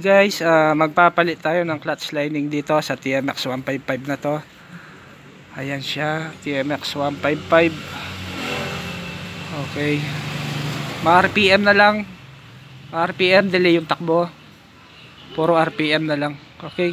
Guys, magpapalit tayo ng clutch lining dito sa TMX 155 na to. Ayan siya, TMX 155. Okay. Ma-RPM na lang. RPM, delay yung takbo. Puro RPM na lang. Okay.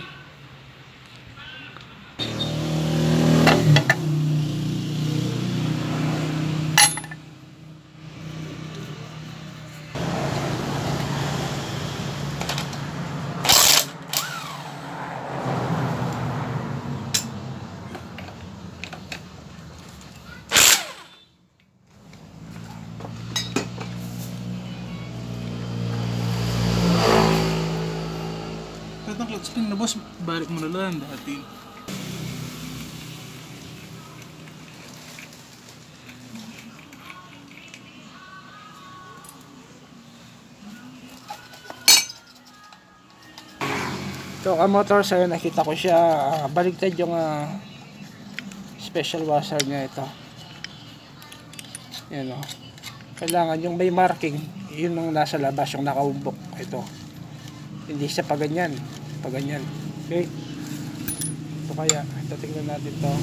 Kahit ang clutch spring na boss, balik mo na lang dati. So, ang motor sa'yo, nakita ko siya, baligtad yung special washer niya ito. Yan o. Kailangan yung may marking, yun ang nasa labas, yung nakaumbok. Ito. Hindi siya paganyan. Paganyan. Okay? Ito kaya. Ito, tingnan natin to.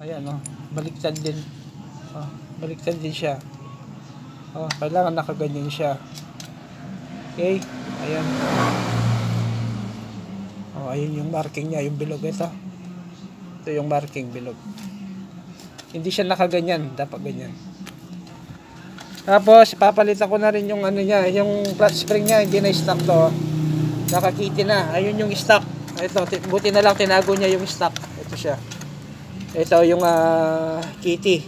Ayan o. Baligtad din. Baligtad din siya. Kailangan nakaganyan siya. Okay? Ayan. Ayun yung marking niya, yung bilog ito. Ito yung marking bilog. Hindi siya nakaganyan, dapat ganyan. Tapos papalitan ko na rin yung ano niya, yung clutch spring niya, hindi na stock to. Nakakiti na. Ayun yung stock. Ito, buti na lang tinago niya yung stock. Ito siya. Ito yung kitty.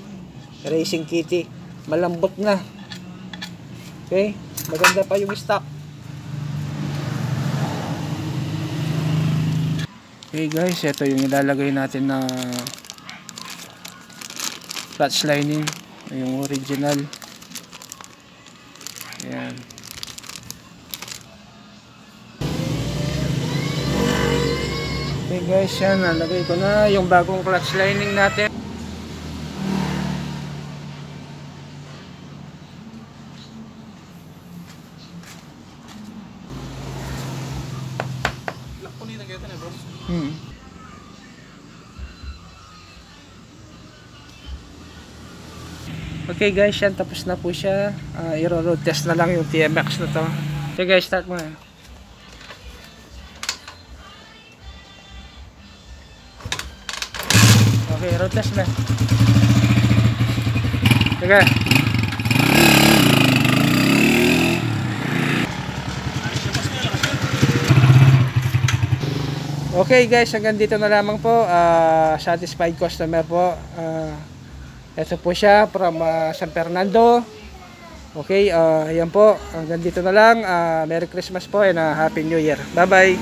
Racing kitty. Malambot na. Okay? Maganda pa yung stock. Okay guys, ito yung ilalagay natin na clutch lining, yung original. Ayan. Okay guys, yan, nalagay ko na yung bagong clutch lining natin. Okay guys, yan, tapos na po siya. I-road test na lang yung TMX na to. Okay guys, start mo. Okay, road test na. Okay. Okay guys, hanggang dito na lamang po. Satisfied customer po. Ito po siya from San Fernando. Okay, ayan po. Hanggang dito na lang. Merry Christmas po and Happy New Year. Bye bye.